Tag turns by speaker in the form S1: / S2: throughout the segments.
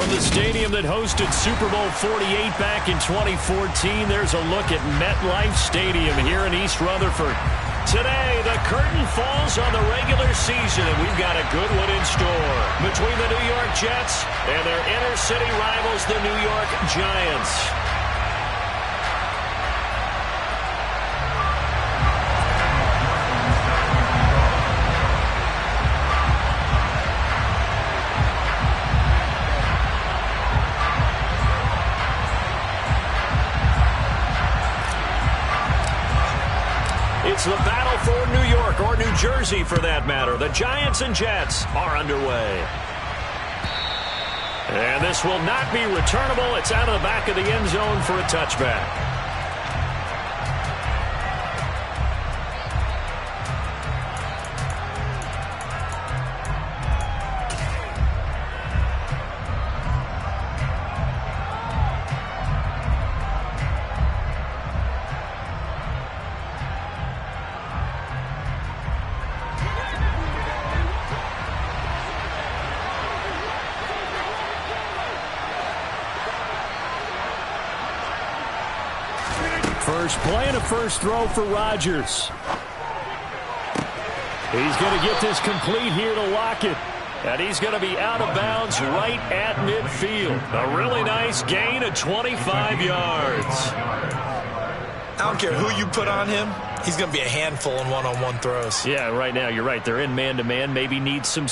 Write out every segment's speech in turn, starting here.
S1: From the stadium that hosted Super Bowl 48 back in 2014, there's a look at MetLife Stadium here in East Rutherford. Today, the curtain falls on the regular season, and we've got a good one in store between the New York Jets and their inner-city rivals, the New York Giants. It's the battle for New York, or New Jersey for that matter. The Giants and Jets are underway. And this will not be returnable. It's out of the back of the end zone for a touchback. First play and a first throw for Rodgers. He's going to get this complete here to Lockett. And he's going to be out of bounds right at midfield. A really nice gain of 25 yards.
S2: I don't care who you put on him. He's going to be a handful in one-on-one throws.
S1: Yeah, right now you're right. They're in man-to-man. Maybe need some...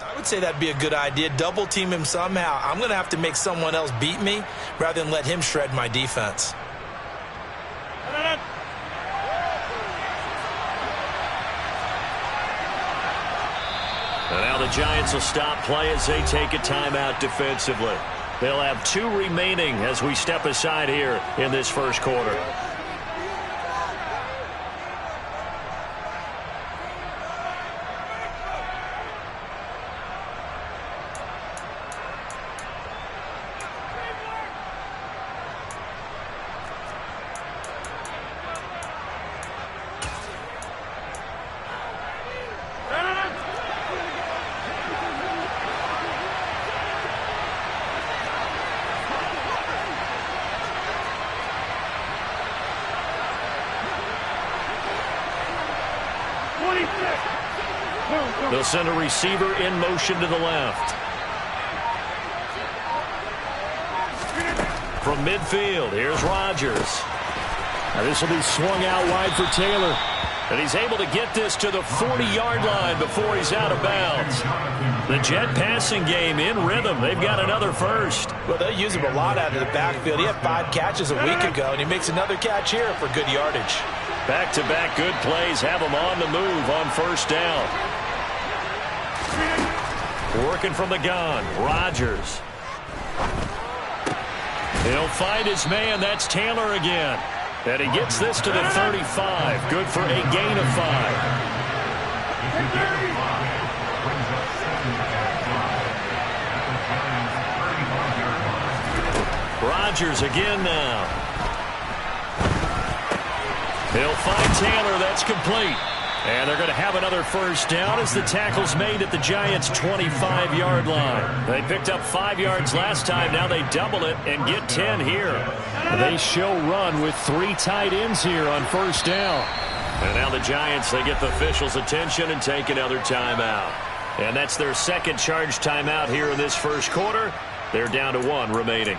S2: I would say that'd be a good idea. Double team him somehow. I'm going to have to make someone else beat me rather than let him shred my defense.
S1: And now the Giants will stop play as they take a timeout defensively. They'll have 2 remaining as we step aside here in this first quarter. They'll send a receiver in motion to the left. From midfield, here's Rodgers. Now this will be swung out wide for Taylor. And he's able to get this to the 40-yard line before he's out of bounds. The Jet passing game in rhythm. They've got another first.
S2: Well, they use him a lot out of the backfield. He had 5 catches a week ago, and he makes another catch here for good yardage.
S1: Back-to-back good plays have him on the move on first down. Working from the gun, Rodgers. He'll find his man. That's Taylor again. And he gets this to the 35. Good for a gain of 5. Rodgers again now. He'll find Taylor. That's complete. And they're going to have another first down as the tackle's made at the Giants' 25-yard line. They picked up 5 yards last time. Now they double it and get 10 here. They show run with 3 tight ends here on first down. And now the Giants, they get the officials' attention and take another timeout. And that's their second charge timeout here in this first quarter. They're down to 1 remaining.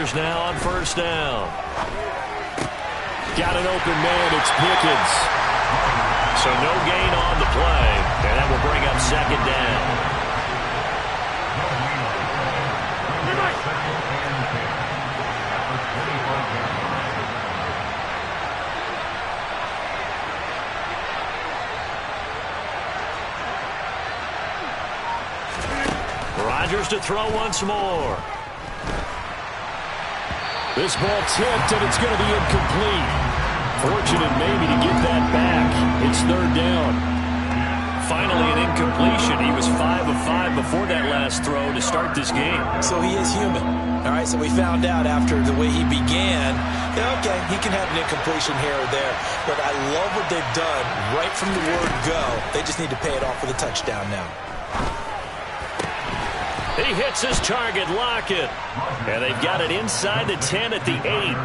S1: Rodgers now on first down. Got an open man. It's Pickens. So no gain on the play, and that will bring up second down. Rodgers to throw once more. This ball tipped, and it's going to be incomplete. Fortunate maybe to get that back. It's third down. Finally an incompletion. He was 5 of 5 before that last throw to start this game.
S2: So he is human. All right, so we found out after the way he began, okay, he can have an incompletion here or there. But I love what they've done right from the word go. They just need to pay it off with a touchdown now.
S1: He hits his target, Lockett. And they've got it inside the 10 at the 8.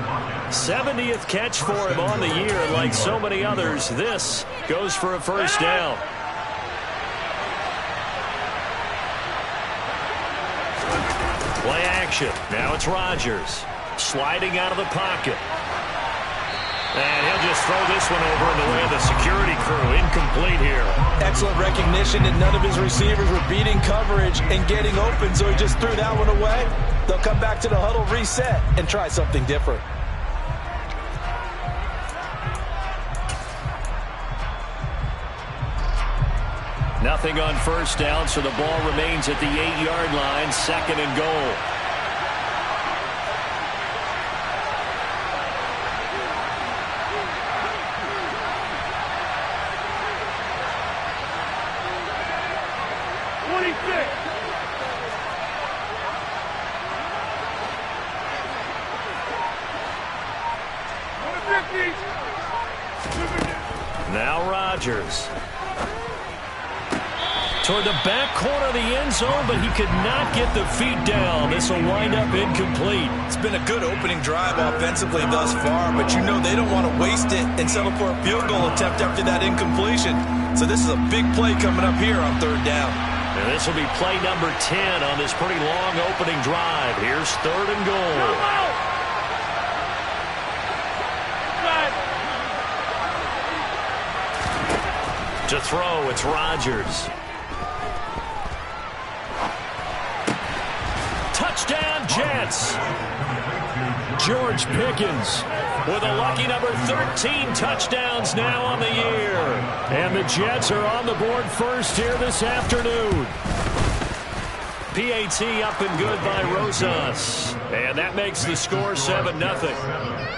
S1: 70th catch for him on the year. And like so many others, this goes for a first down. Play action. Now it's Rodgers. Sliding out of the pocket. And he'll just throw this one over in the way of the security crew. Incomplete here.
S2: Excellent recognition, and none of his receivers were beating coverage and getting open, so he just threw that one away. They'll come back to the huddle, reset, and try something different.
S1: Nothing on first down, so the ball remains at the 8-yard line, second and goal. Now Rodgers. Toward the back corner of the end zone, but he could not get the feet down. This will wind up incomplete.
S2: It's been a good opening drive offensively thus far, but you know they don't want to waste it and settle for a field goal attempt after that incompletion. So this is a big play coming up here on third down.
S1: And this will be play number 10 on this pretty long opening drive. Here's third and goal. To throw, it's Rodgers. Touchdown, Jets. George Pickens with a lucky number 13 touchdowns now on the year. And the Jets are on the board first here this afternoon. PAT up and good by Rosas. And that makes the score 7-0.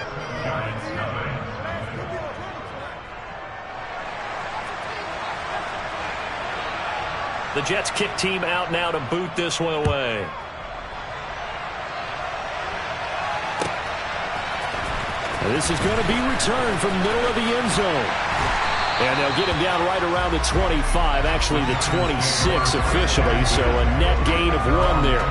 S1: The Jets kick team out now to boot this one away. And this is going to be returned from the middle of the end zone. And they'll get him down right around the 25, actually the 26 officially, so a net gain of 1 there.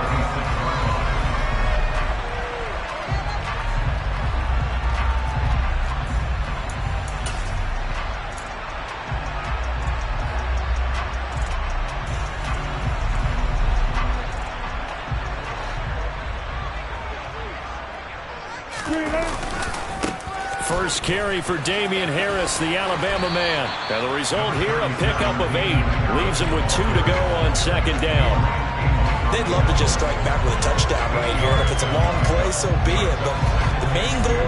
S1: First carry for Damian Harris, the Alabama man. And the result here, a pickup of 8. Leaves him with 2 to go on second down.
S2: They'd love to just strike back with a touchdown right here. And if it's a long play, so be it. But the main goal,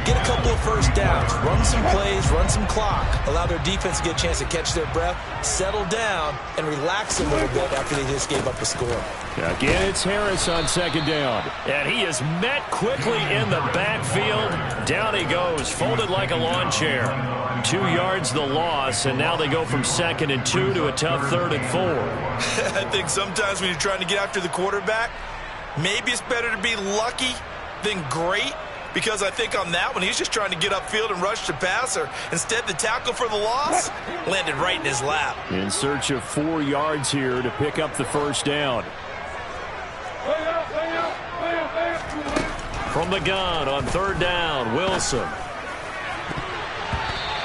S2: get a couple of first downs. Run some plays, run some clock. Allow their defense to get a chance to catch their breath, settle down, and relax a little bit after they just gave up a score.
S1: Again, it's Harris on second down. And he is met quickly in the backfield. Down he goes, folded like a lawn chair. 2 yards the loss, and now they go from 2nd and 2 to a tough 3rd and 4.
S2: I think sometimes when you're trying to get after the quarterback, maybe it's better to be lucky than great. Because I think on that one, he's just trying to get upfield and rush the passer. Instead, the tackle for the loss landed right in his lap.
S1: In search of 4 yards here to pick up the first down. From the gun on third down, Wilson.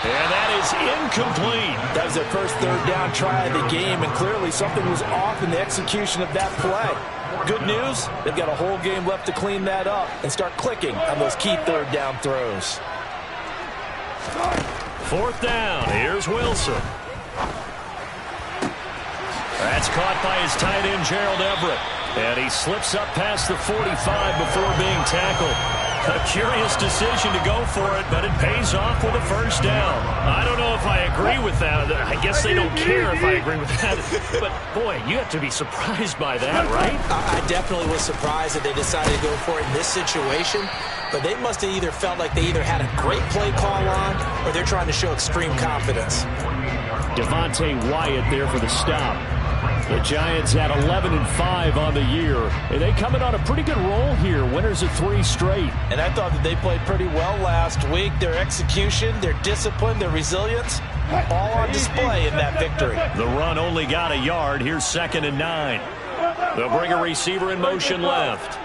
S1: And that is incomplete.
S2: That was their first third down try of the game, and clearly something was off in the execution of that play. Good news, they've got a whole game left to clean that up and start clicking on those key third down throws.
S1: Fourth down, here's Wilson. That's caught by his tight end, Gerald Everett. And he slips up past the 45 before being tackled. A curious decision to go for it, but it pays off with a first down. I don't know if I agree with that. I guess they don't care if I agree with that. But, boy, you have to be surprised by that, right?
S2: I definitely was surprised that they decided to go for it in this situation. But they must have either felt like they either had a great play call on or they're trying to show extreme confidence.
S1: Devontae Wyatt there for the stop. The Giants at 11-5 on the year. And they coming on a pretty good roll here. Winners of 3 straight.
S2: And I thought that they played pretty well last week. Their execution, their discipline, their resilience, all on display in that victory.
S1: The run only got a yard. Here's 2nd and 9. They'll bring a receiver in motion left.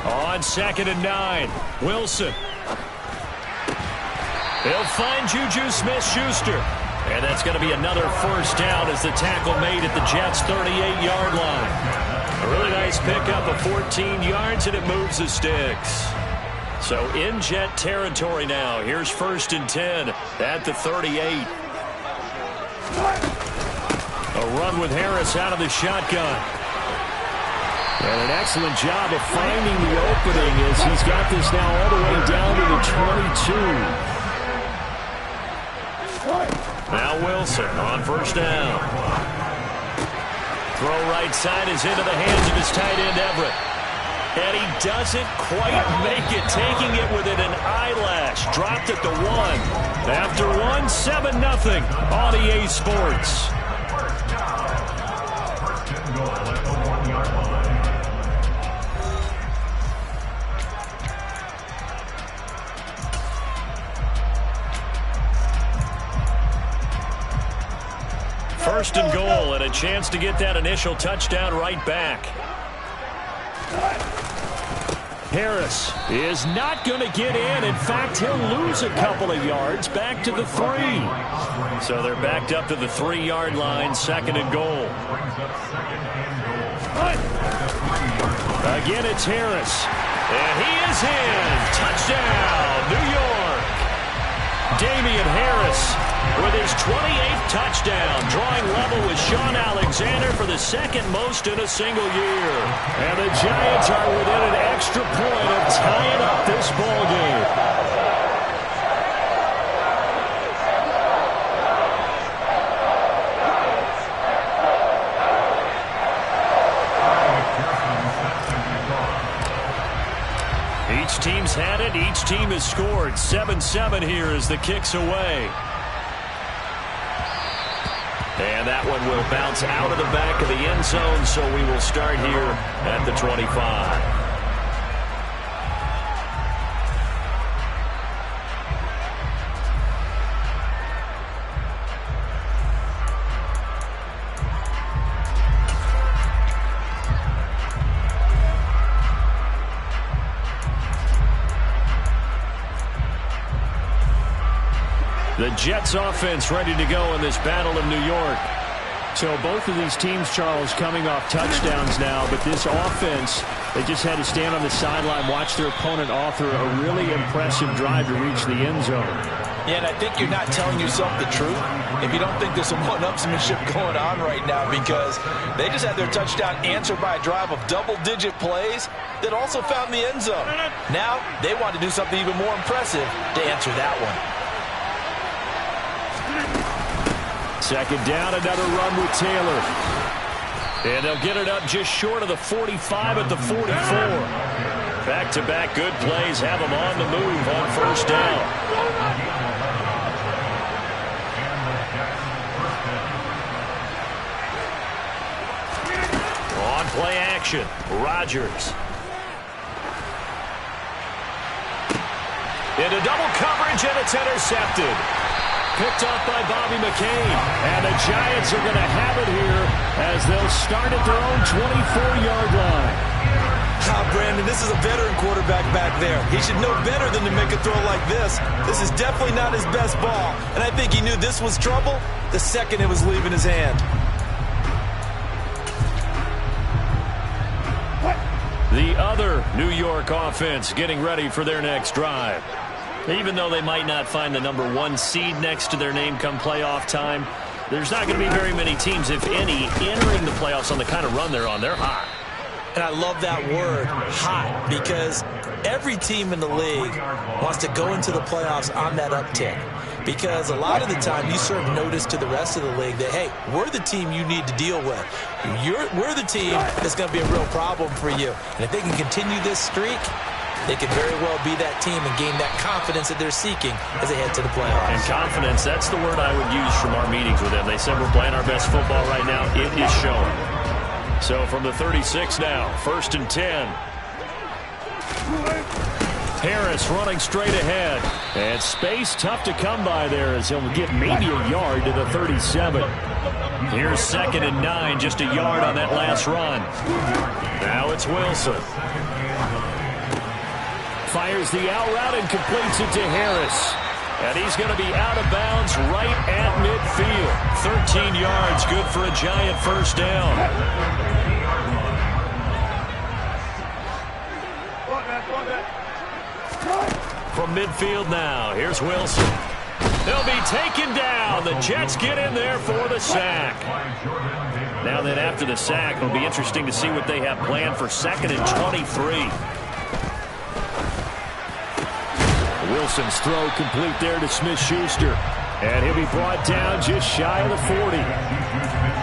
S1: On 2nd and 9, Wilson. He'll find Juju Smith-Schuster. And that's going to be another first down as the tackle made at the Jets' 38-yard line. A really nice pickup of 14 yards, and it moves the sticks. So in Jet territory now. Here's 1st and 10 at the 38. A run with Harris out of the shotgun. And an excellent job of finding the opening as he's got this now all the way down to the 22. Now Wilson on first down. Throw right side is into the hands of his tight end Everett. And he doesn't quite make it, taking it within an eyelash. Dropped at the 1. After 1, 7-0 on EA Sports. First and goal, and a chance to get that initial touchdown right back. Harris is not going to get in. In fact, he'll lose a couple of yards back to the 3. So they're backed up to the 3-yard line, 2nd and goal. Again, it's Harris. And he is in. Touchdown, New York. Damian Harris with his 28th touchdown, drawing level with Sean Alexander for the 2nd most in a single year. And the Giants are within an extra point of tying up this ball game. Each team's had it. Each team has scored. 7-7 here as the kick's away. And that one will bounce out of the back of the end zone, so we will start here at the 25. The Jets offense ready to go in this battle of New York. So both of these teams, Charles, coming off touchdowns now, but this offense, they just had to stand on the sideline, watch their opponent author a really impressive drive to reach the end zone.
S2: Yeah, and I think you're not telling yourself the truth if you don't think there's some one-upsmanship going on right now, because they just had their touchdown answered by a drive of double-digit plays that also found the end zone. Now they want to do something even more impressive to answer that one.
S1: 2nd down, another run with Taylor. And they'll get it up just short of the 45 at the 44. Back-to-back good plays have them on the move on first down. On play action, Rodgers. Into double coverage, and it's intercepted. picked off by Bobby McCain. And the Giants are going to have it here as they'll start at their own 24-yard line.
S2: Brandon, this is a veteran quarterback back there. He should know better than to make a throw like this. This is definitely not his best ball. And I think he knew this was trouble the second it was leaving his hand.
S1: The other New York offense getting ready for their next drive. Even though they might not find the #1 seed next to their name come playoff time, there's not going to be very many teams, if any, entering the playoffs on the kind of run they're on. They're hot.
S2: And I love that word, hot, because every team in the league wants to go into the playoffs on that uptick. Because a lot of the time you serve notice to the rest of the league that, hey, we're the team you need to deal with. We're the team that's going to be a real problem for you. And if they can continue this streak, they could very well be that team and gain that confidence that they're seeking as they head to the playoffs.
S1: And confidence, that's the word I would use from our meetings with them. They said we're playing our best football right now. It is showing. So from the 36 now, 1st and 10. Harris running straight ahead. And space tough to come by there as he'll get maybe a yard to the 37. Here's 2nd and 9, just a yard on that last run. Now it's Wilson. Fires the out route and completes it to Harris. And he's going to be out of bounds right at midfield. 13 yards, good for a Giant first down. From midfield now, here's Wilson. They'll be taken down. The Jets get in there for the sack. Now then, after the sack, it'll be interesting to see what they have planned for 2nd and 23. Wilson's throw complete there to Smith-Schuster. And he'll be brought down just shy of the 40.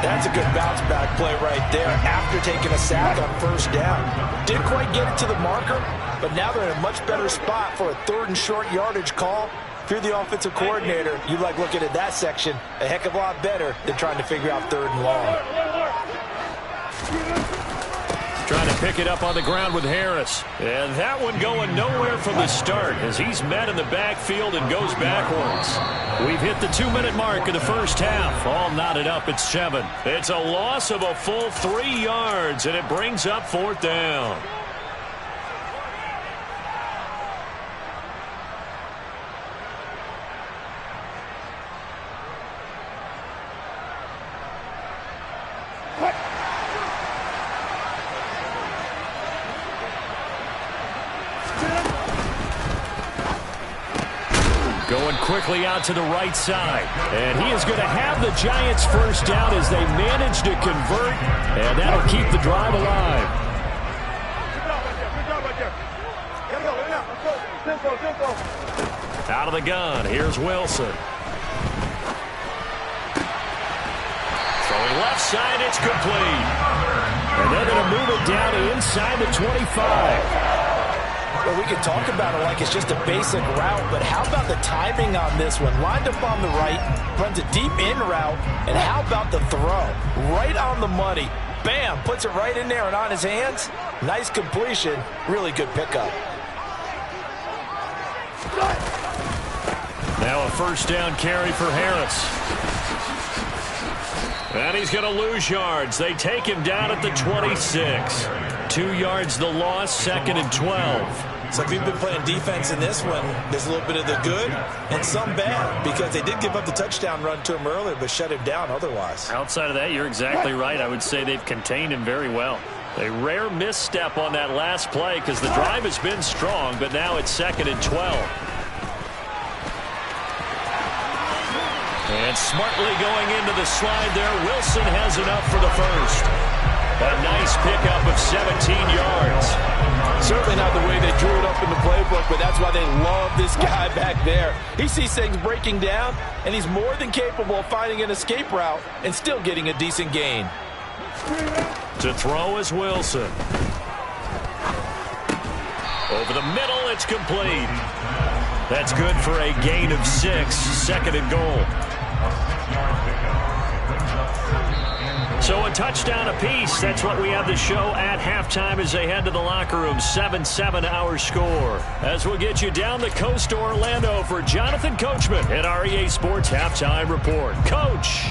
S2: That's a good bounce back play right there after taking a sack on 1st down. Didn't quite get it to the marker, but now they're in a much better spot for a 3rd and short yardage call. If you're the offensive coordinator, you like looking at that section a heck of a lot better than trying to figure out 3rd and long.
S1: Trying to pick it up on the ground with Harris. And that one going nowhere from the start as he's met in the backfield and goes backwards. We've hit the 2-minute mark in the first half. All knotted up at 7. It's a loss of a full 3 yards, and it brings up 4th down. Going quickly out to the right side. And he is going to have the Giants first down as they manage to convert. And that'll keep the drive alive. Out of the gun. Here's Wilson. Throwing left side. It's complete. And they're going to move it down to inside the 25.
S2: Well, we can talk about it like it's just a basic route, but how about the timing on this one? Lined up on the right, runs a deep in route, and how about the throw? Right on the money. Bam, puts it right in there and on his hands. Nice completion, really good pickup.
S1: Now a first down carry for Harris. And he's going to lose yards. They take him down at the 26. 2 yards the loss, 2nd and 12.
S2: So if you've been playing defense in this one, there's a little bit of the good and some bad because they did give up the touchdown run to him earlier but shut him down otherwise.
S1: Outside of that, you're exactly right. I would say they've contained him very well. A rare misstep on that last play because the drive has been strong, but now it's 2nd and 12. And smartly going into the slide there, Wilson has enough for the first. A nice pickup of 17 yards.
S2: Certainly not the way they drew it up in the playbook, but that's why they love this guy back there. He sees things breaking down, and he's more than capable of finding an escape route and still getting a decent gain.
S1: To throw is Wilson. Over the middle, it's complete. That's good for a gain of 6, 2nd and goal. So a touchdown apiece. That's what we have the show at halftime as they head to the locker room. 7-7 our score. As we'll get you down the coast to Orlando for Jonathan Coachman at our EA Sports Halftime Report. Coach.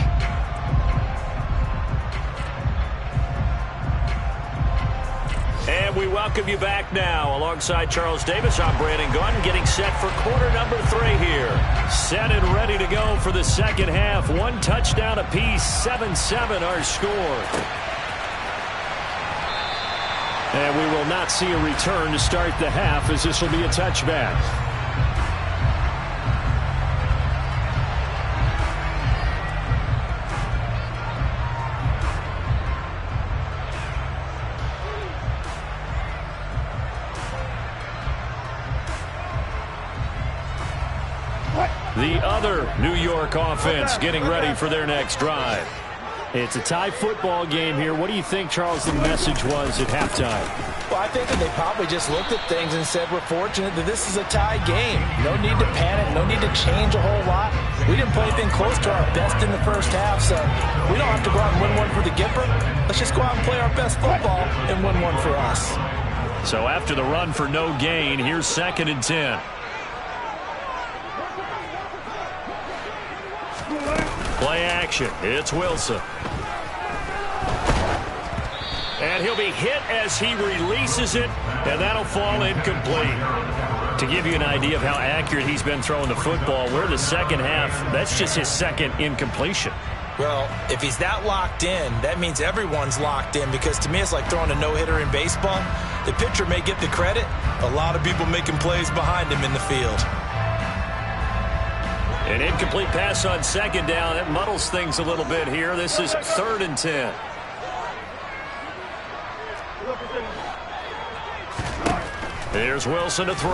S1: And we welcome you back now. Alongside Charles Davis, I'm Brandon Gaudin, getting set for quarter number 3 here. Set and ready to go for the second half. One touchdown apiece, 7-7 our score. And we will not see a return to start the half, as this will be a touchback. The other New York offense getting ready for their next drive. It's a tie football game here. What do you think, Charles, the message was at halftime?
S2: Well, I think that they probably just looked at things and said, we're fortunate that this is a tie game. No need to panic. No need to change a whole lot. We didn't play anything close to our best in the first half, so we don't have to go out and win one for the Gipper. Let's just go out and play our best football and win one for us.
S1: So after the run for no gain, here's 2nd and 10. Play action. It's Wilson. And he'll be hit as he releases it, and that'll fall incomplete. To give you an idea of how accurate he's been throwing the football, we're in the second half. That's just his second incompletion.
S2: Well, if he's that locked in, that means everyone's locked in, because to me it's like throwing a no-hitter in baseball. The pitcher may get the credit. A lot of people making plays behind him in the field.
S1: An incomplete pass on 2nd down. That muddles things a little bit here. This is 3rd and 10. Here's Wilson to throw.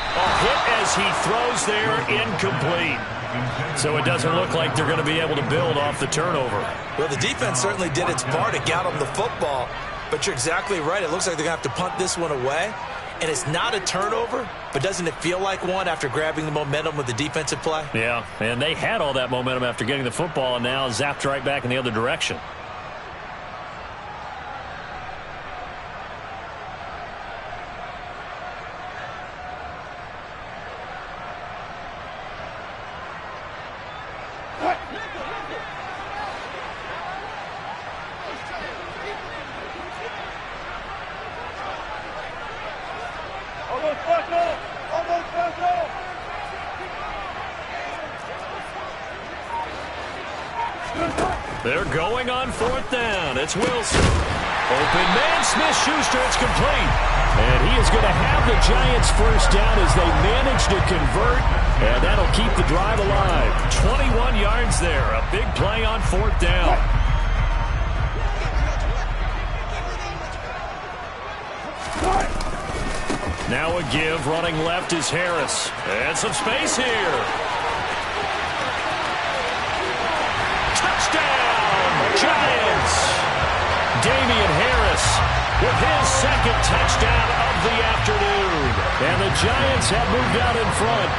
S1: A hit as he throws there, incomplete. So it doesn't look like they're going to be able to build off the turnover.
S2: Well, the defense certainly did its part to get them the football, but you're exactly right. It looks like they're going to have to punt this one away. And it's not a turnover, but doesn't it feel like one after grabbing the momentum with the defensive play?
S1: Yeah, and they had all that momentum after getting the football and now zapped right back in the other direction. They're going on 4th down. It's Wilson. Open man, Smith-Schuster. It's complete. And he is going to have the Giants first down as they manage to convert. And that'll keep the drive alive. 21 yards there. A big play on 4th down. Now a give. Running left is Harris. And some space here. Giants. Damian Harris with his 2nd touchdown of the afternoon. And the Giants have moved out in front.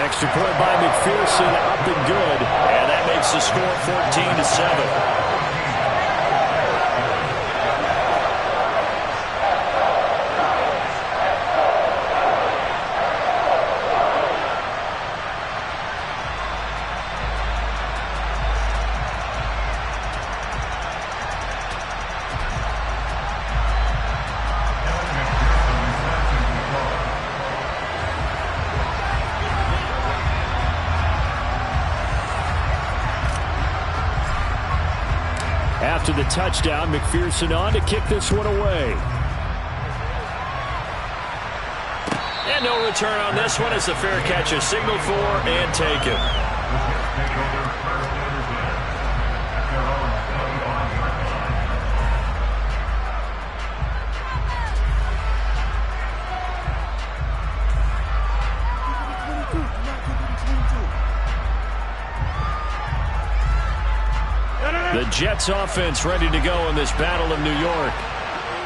S1: Extra point by McPherson, up and good. And that makes the score 14-7. After the touchdown, McPherson on to kick this one away. And no return on this one. It's a fair catch, a signal for and taken. The Jets offense ready to go in this battle of New York.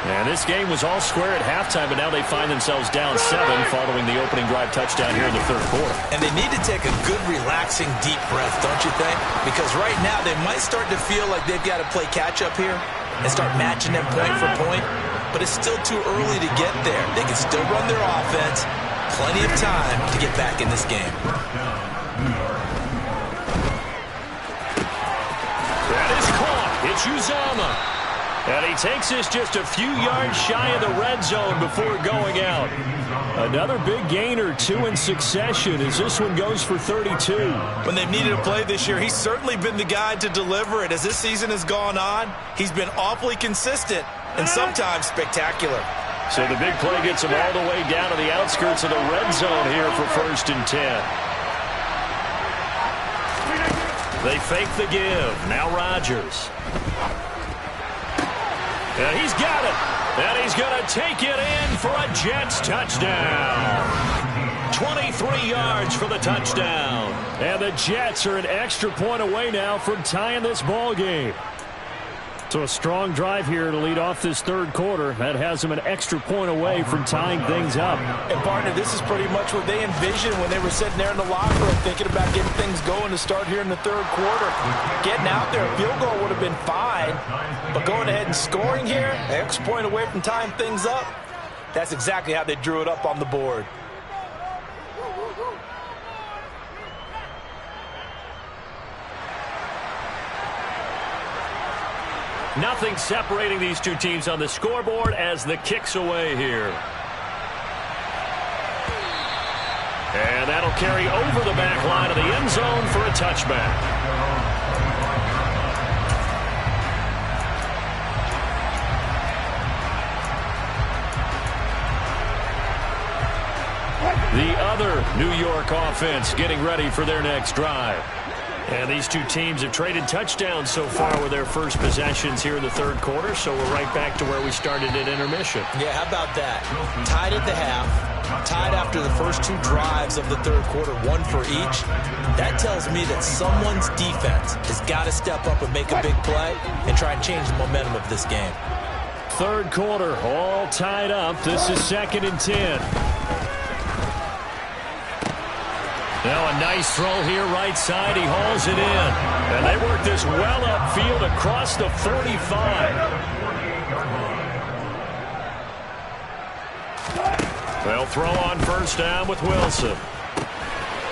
S1: And this game was all square at halftime, but now they find themselves down 7 following the opening drive touchdown here in the third quarter.
S2: And they need to take a good, relaxing, deep breath, don't you think? Because right now they might start to feel like they've got to play catch-up here and start matching them point for point. But it's still too early to get there. They can still run their offense. Plenty of time to get back in this game.
S1: That is caught. It's Uzama. And he takes this just a few yards shy of the red zone before going out. Another big gain or 2 in succession as this one goes for 32.
S2: When they've needed a play this year, he's certainly been the guy to deliver it. As this season has gone on, he's been awfully consistent and sometimes spectacular.
S1: So the big play gets him all the way down to the outskirts of the red zone here for 1st and 10. They fake the give. Now Rodgers. And he's got it. And he's going to take it in for a Jets touchdown. 23 yards for the touchdown. And the Jets are an extra point away now from tying this ball game. So a strong drive here to lead off this third quarter. That has them an extra point away from tying things up.
S2: And, partner, this is pretty much what they envisioned when they were sitting there in the locker room thinking about getting things going to start here in the third quarter. Getting out there, a field goal would have been fine. But going ahead and scoring here, an extra point away from tying things up, that's exactly how they drew it up on the board.
S1: Nothing separating these two teams on the scoreboard as the kick's away here. And that'll carry over the back line of the end zone for a touchback. The other New York offense getting ready for their next drive. And these two teams have traded touchdowns so far with their first possessions here in the third quarter, so we're right back to where we started at intermission.
S2: Yeah, how about that? Tied at the half, tied after the first 2 drives of the third quarter, 1 for each. That tells me that someone's defense has got to step up and make a big play and try and change the momentum of this game.
S1: Third quarter, all tied up. This is 2nd and 10. Now a nice throw here right side. He hauls it in. And they work this well upfield across the 45. They'll throw on first down with Wilson.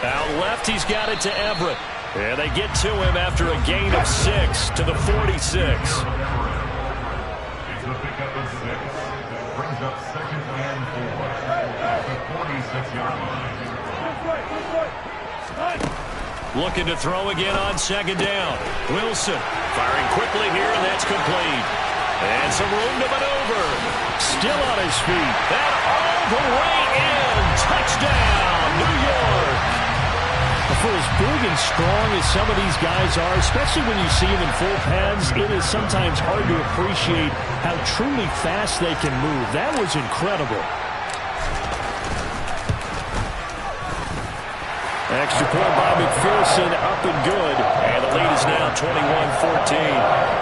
S1: Out left, he's got it to Everett. And they get to him after a gain of 6 to the 46.
S3: It's a pickup of 6. Brings up 2nd and 4 at the 46-yard line.
S1: Looking to throw again on 2nd down. Wilson firing quickly here, and that's complete. And some room to maneuver. Still on his feet. And all the way in. Touchdown, New York. For as big and strong as some of these guys are, especially when you see them in full pads, it is sometimes hard to appreciate how truly fast they can move. That was incredible. Extra point by McPherson, up and good. And the lead is now 21-14.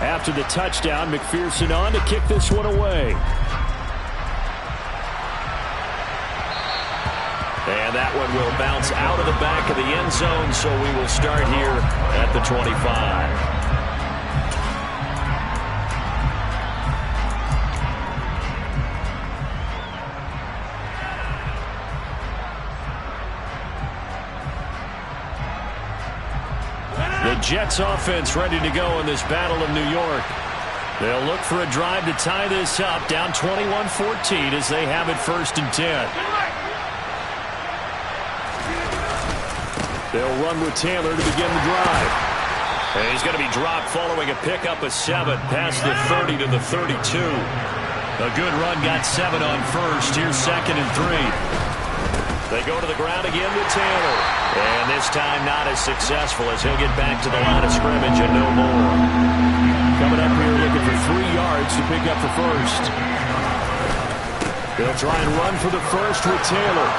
S1: After the touchdown, McPherson on to kick this one away. And that one will bounce out of the back of the end zone, so we will start here at the 25. The Jets offense ready to go in this battle of New York. They'll look for a drive to tie this up, down 21-14 as they have it 1st and 10. They'll run with Taylor to begin the drive. And he's going to be dropped following a pickup of 7 past the 30 to the 32. A good run, got 7 on first. Here's 2nd and 3. They go to the ground again with Taylor. And this time not as successful as he'll get back to the line of scrimmage and no more. Coming up here looking for 3 yards to pick up the first. They'll try and run for the first with Taylor.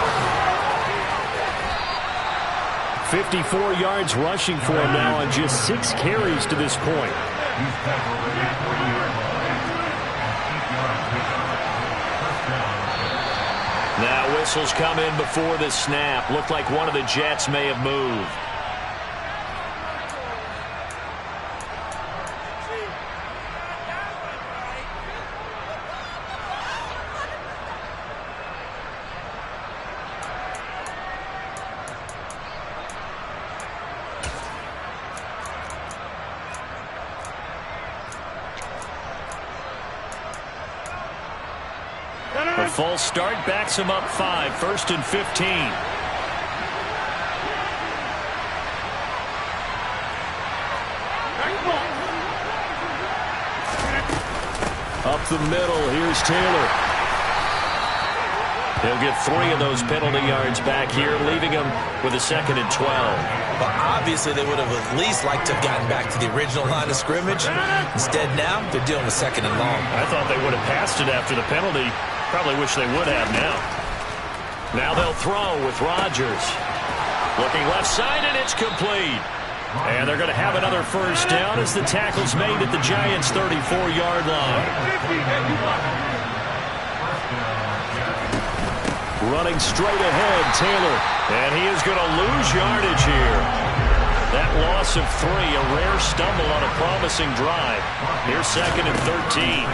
S1: 54 yards rushing for him now on just 6 carries to this point.
S3: He's tackled at the 40-yard line. Keep yards pickup. First down.
S1: Now whistles come in before the snap. Looked like one of the Jets may have moved. A false start backs him up 5, 1st and 15. Up the middle, here's Taylor. He'll get 3 of those penalty yards back here, leaving him with a 2nd and 12.
S2: Well, obviously they would have at least liked to have gotten back to the original line of scrimmage. Instead now, they're dealing with 2nd and long.
S1: I thought they would have passed it after the penalty. Probably wish they would have now. Now they'll throw with Rodgers. Looking left side, and it's complete. And they're going to have another first down as the tackle's made at the Giants' 34-yard line. Running straight ahead, Taylor. And he is going to lose yardage here. That loss of 3, a rare stumble on a promising drive. Here's 2nd and 13.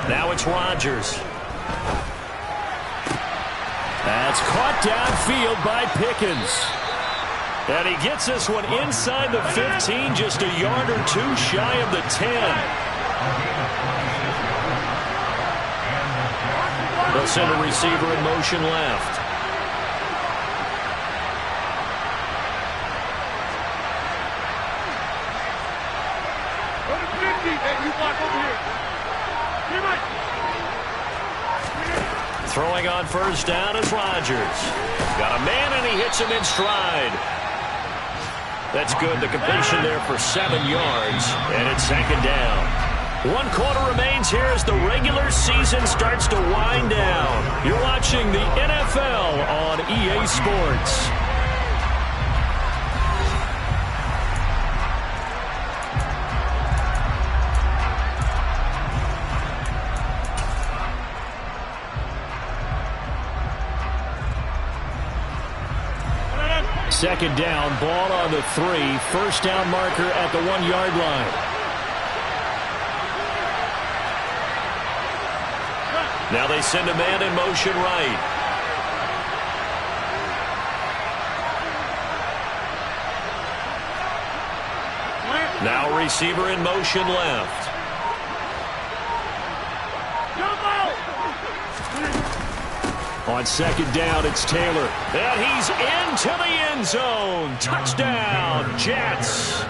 S1: Now it's Rodgers. That's caught downfield by Pickens. And he gets this one inside the 15, just a yard or 2 shy of the 10. They'll send a receiver in motion left. Throwing on first down is Rodgers. Got a man, and he hits him in stride. That's good. The completion there for 7 yards, and it's 2nd down. 1 quarter remains here as the regular season starts to wind down. You're watching the NFL on EA Sports. Second down, ball on the 3. First down marker at the 1-yard line. Now they send a man in motion right. Now receiver in motion left. On 2nd down, it's Taylor. And he's into the end zone. Touchdown, Jets.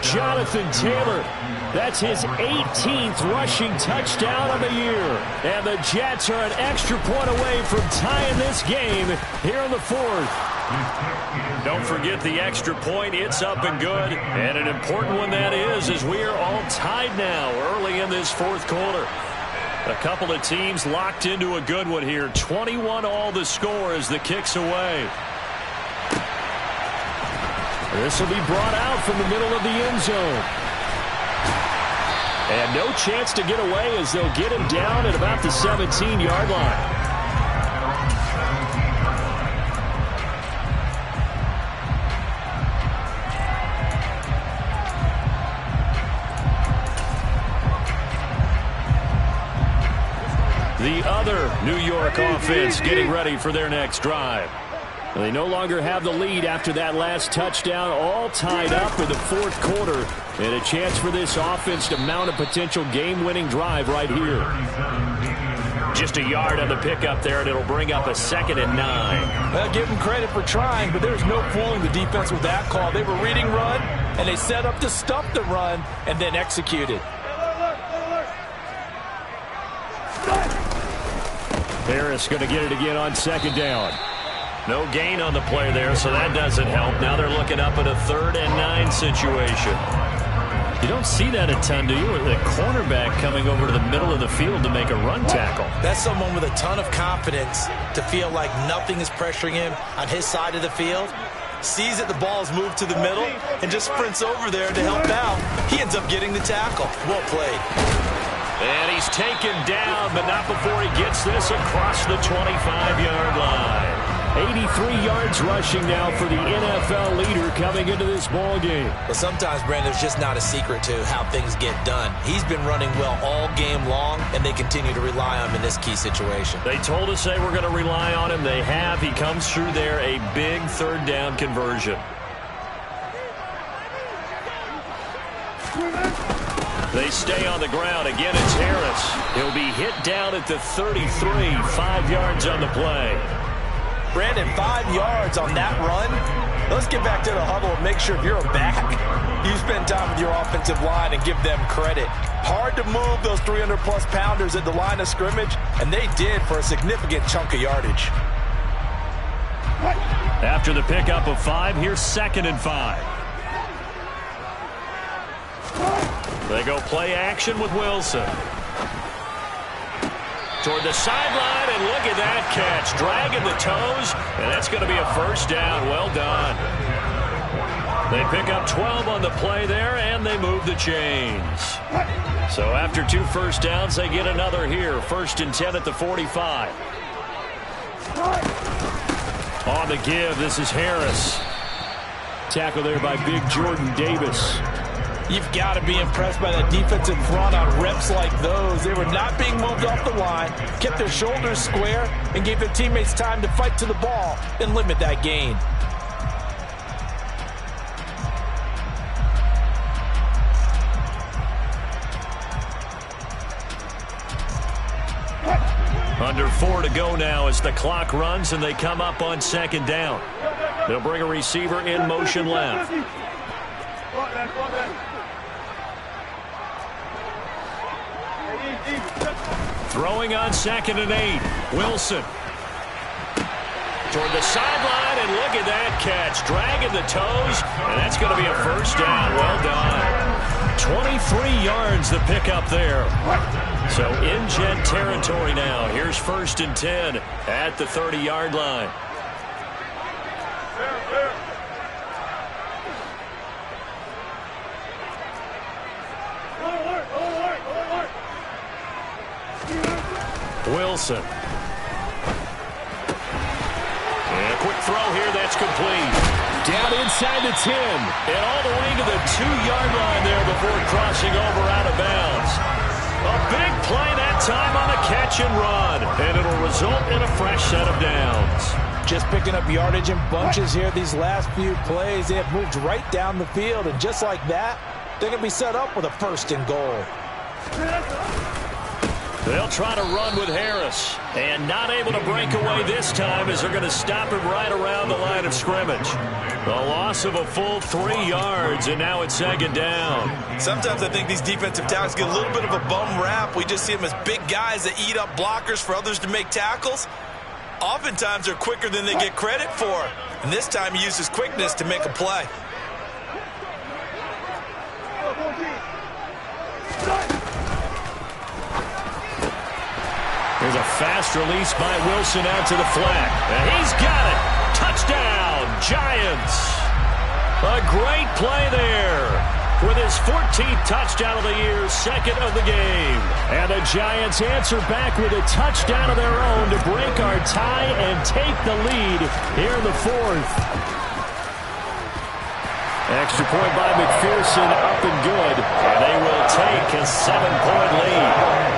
S1: Jonathan Taylor. That's his 18th rushing touchdown of the year. And the Jets are an extra point away from tying this game here in the 4th. Don't forget the extra point. It's up and good. And an important one that is, as we are all tied now early in this 4th quarter. A couple of teams locked into a good one here. 21 all the score as the kick's away. This will be brought out from the middle of the end zone. And no chance to get away as they'll get him down at about the 17-yard line. The other New York offense getting ready for their next drive. They no longer have the lead after that last touchdown, all tied up in the 4th quarter. And a chance for this offense to mount a potential game-winning drive right here. Just a yard on the pickup there, and it'll bring up a 2nd and 9.
S2: Well, give them credit for trying, but there's no fooling the defense with that call. They were reading run, and they set up to stop the run and then executed.
S1: Harris going to get it again on 2nd down. No gain on the play there, so that doesn't help. Now they're looking up at a 3rd and 9 situation. You don't see that a ton, do you? With a cornerback coming over to the middle of the field to make a run tackle.
S2: That's someone with a ton of confidence to feel like nothing is pressuring him on his side of the field. sees that the ball's moved to the middle, and just sprints over there to help out. He ends up getting the tackle. Well played.
S1: And he's taken down, but not before he gets this across the 25-yard line. 83 yards rushing now for the NFL leader coming into this ball game.
S2: But sometimes, Brandon, there's just not a secret to how things get done. He's been running well all game long, and they continue to rely on him in this key situation.
S1: They told us they were going to rely on him. They have. He comes through there, a big third down conversion. They stay on the ground. Again, it's Harris. He'll be hit down at the 33, 5 yards on the play.
S2: Brandon, 5 yards on that run. Let's get back to the huddle and make sure if you're a back, you spend time with your offensive line and give them credit. Hard to move those 300-plus pounders at the line of scrimmage, and they did for a significant chunk of yardage.
S1: After the pickup of 5, here's 2nd and 5. They go play action with Wilson. Toward the sideline, and look at that catch. Dragging the toes, and that's going to be a first down. Well done. They pick up 12 on the play there, and they move the chains. So after 2 first downs, they get another here. 1st and 10 at the 45. On the give, this is Harris. Tackle there by big Jordan Davis.
S2: You've got to be impressed by that defensive front on reps like those. They were not being moved off the line, kept their shoulders square, and gave their teammates time to fight to the ball and limit that gain.
S1: Under 4 to go now as the clock runs and they come up on 2nd down. They'll bring a receiver in motion left. Throwing on 2nd and 8. Wilson. Toward the sideline, and look at that catch. Dragging the toes, and that's going to be a first down. Well done. 23 yards the pickup there. So in Jet territory now. Here's 1st and 10 at the 30-yard line. Wilson. And a quick throw here, that's complete. Down inside the 10. And all the way to the 2-yard line there before crossing over out of bounds. A big play that time on a catch and run. And it'll result in a fresh set of downs.
S2: Just picking up yardage in bunches here these last few plays. They have moved right down the field. And just like that, they're going to be set up with a 1st and goal.
S1: They'll try to run with Harris. And not able to break away this time as they're going to stop him right around the line of scrimmage. The loss of a full 3 yards, and now it's 2nd down.
S2: Sometimes I think these defensive tackles get a little bit of a bum rap. We just see them as big guys that eat up blockers for others to make tackles. Oftentimes they're quicker than they get credit for. And this time he uses quickness to make a play.
S1: There's a fast release by Wilson out to the flat. And he's got it. Touchdown, Giants. A great play there. With his 14th touchdown of the year, 2nd of the game. And the Giants answer back with a touchdown of their own to break our tie and take the lead here in the 4th. Extra point by McPherson, up and good. And they will take a 7-point lead.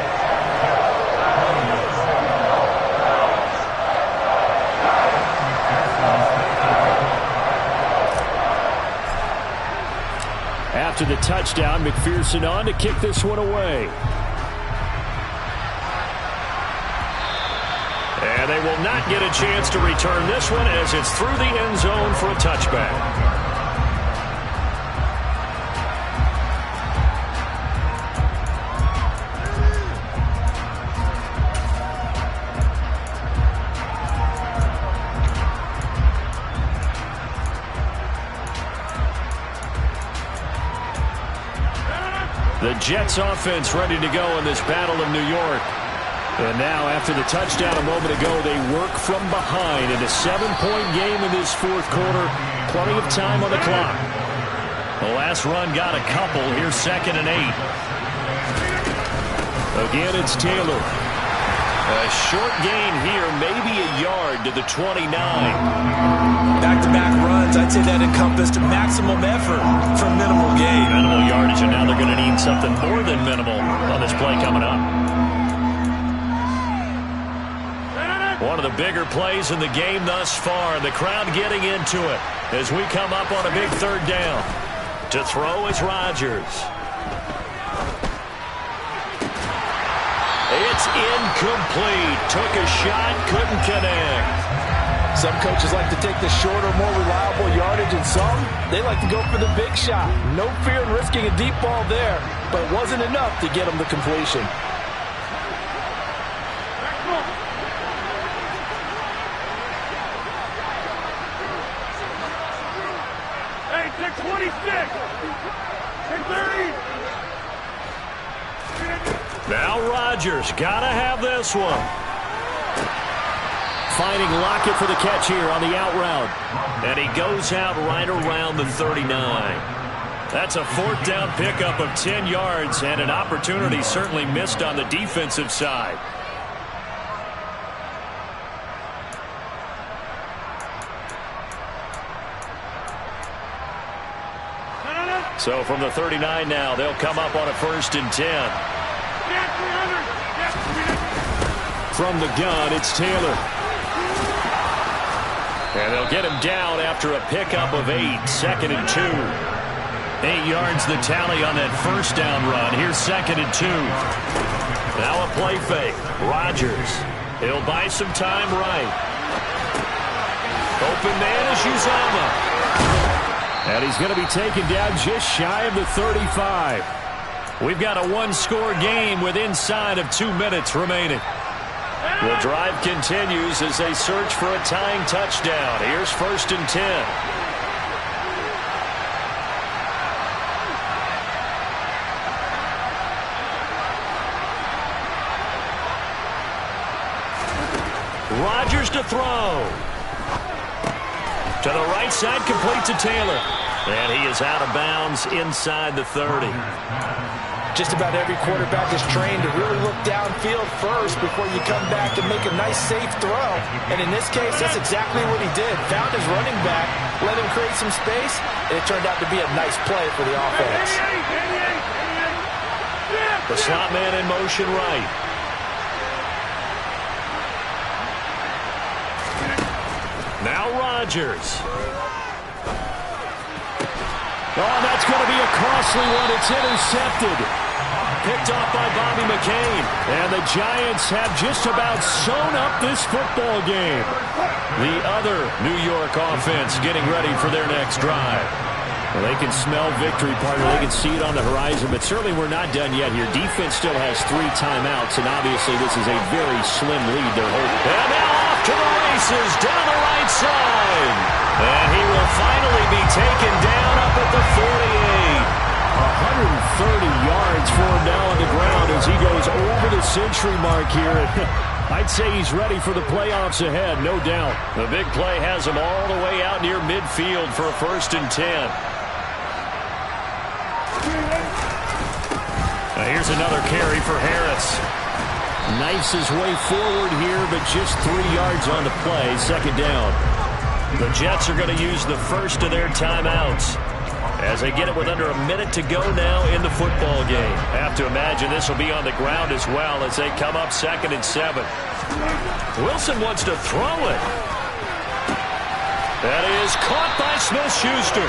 S1: After the touchdown, McPherson on to kick this one away. And they will not get a chance to return this one as it's through the end zone for a touchback. The Jets offense ready to go in this battle of New York. And now after the touchdown a moment ago, they work from behind in a 7-point game in this 4th quarter. plenty of time on the clock. The last run got a couple. Here's 2nd and 8. Again, it's Taylor. A short gain here, maybe a yard to the 29.
S2: Back-to-back runs, I'd say that encompassed maximum effort for minimal gain.
S1: Minimal yardage, and now they're going to need something more than minimal on this play coming up. One of the bigger plays in the game thus far. The crowd getting into it as we come up on a big 3rd down. To throw is Rodgers. It's incomplete. Took a shot, couldn't connect.
S2: Some coaches like to take the shorter, more reliable yardage, and some, they like to go for the big shot. No fear in risking a deep ball there, but it wasn't enough to get them the completion.
S3: Hey, take 26. Take 30.
S1: Now Rodgers, gotta have this one. Finding Lockett for the catch here on the out route. And he goes out right around the 39. That's a 4th down pickup of 10 yards and an opportunity certainly missed on the defensive side. So from the 39 now, they'll come up on a 1st and 10. From the gun, it's Taylor. And they'll get him down after a pickup of 8, 2nd and 2. 8 yards the tally on that 1st down run. Here's 2nd and 2. Now a play fake. Rodgers. He'll buy some time right. Open man is Uzomah. And he's going to be taken down just shy of the 35. We've got a 1-score game with inside of 2 minutes remaining. The drive continues as they search for a tying touchdown. Here's 1st and 10. Rodgers to throw. To the right side, complete to Taylor. And he is out of bounds inside the 30.
S2: Just about every quarterback is trained to really look downfield first before you come back and make a nice, safe throw. And in this case, that's exactly what he did. Found his running back, let him create some space, and it turned out to be a nice play for the offense.
S1: The slot man in motion right. Now Rodgers. Oh, that's going to be a costly one. It's intercepted. Picked off by Bobby McCain. And the Giants have just about sewn up this football game. The other New York offense getting ready for their next drive. Well, they can smell victory, partner. They can see it on the horizon, but certainly we're not done yet here. Defense still has 3 timeouts, and obviously this is a very slim lead they're holding. And now off to the races down the right side. And he will finally be taken down up at the 48. 130 yards for him now on the ground as he goes over the century mark here. I'd say he's ready for the playoffs ahead, no doubt. The big play has him all the way out near midfield for a 1st and 10. Now here's another carry for Harris. Knifes his way forward here, but just 3 yards on the play, 2nd down. The Jets are going to use the first of their timeouts as they get it with under a minute to go now in the football game. Have to imagine this will be on the ground as well as they come up 2nd and 7. Wilson wants to throw it. That is caught by Smith-Schuster.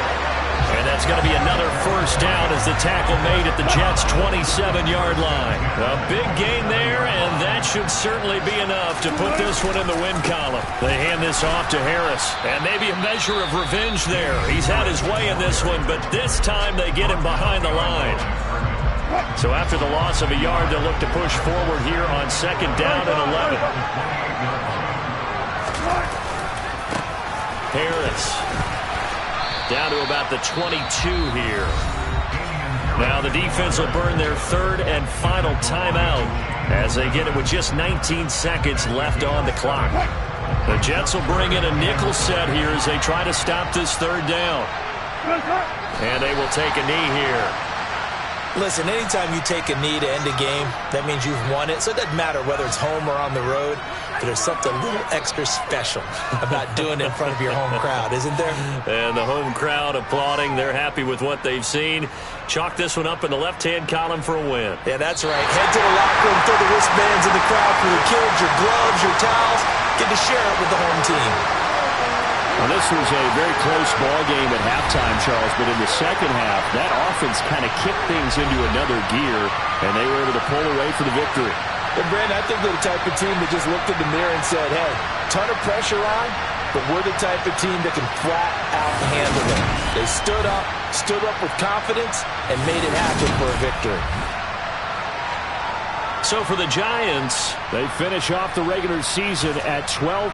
S1: And that's going to be another 1st down as the tackle made at the Jets' 27-yard line. A big gain there, and that should certainly be enough to put this one in the win column. They hand this off to Harris, and maybe a measure of revenge there. He's had his way in this one, but this time they get him behind the line. So after the loss of a yard, they'll look to push forward here on 2nd down and 11. Harris. Down to about the 22 here. Now the defense will burn their 3rd and final timeout as they get it with just 19 seconds left on the clock. The Jets will bring in a nickel set here as they try to stop this third down. And they will take a knee here.
S2: Listen, anytime you take a knee to end a game, that means you've won it. So it doesn't matter whether it's home or on the road. But there's something a little extra special about doing it in front of your home crowd, isn't there?
S1: And the home crowd applauding. They're happy with what they've seen. Chalk this one up in the left-hand column for a win.
S2: Yeah, that's right. Head to the locker room, throw the wristbands in the crowd for your kids, your gloves, your towels. Get to share it with the home team.
S1: Well, this was a very close ball game at halftime, Charles, but in the second half, that offense kind of kicked things into another gear, and they were able to pull away for the victory.
S4: But, Brandon, I think they're the type of team that just looked in the mirror and said, hey, ton of pressure on, but we're the type of team that can flat out handle it. They stood up with confidence, and made it happen for a victory.
S1: So for the Giants, they finish off the regular season at 12.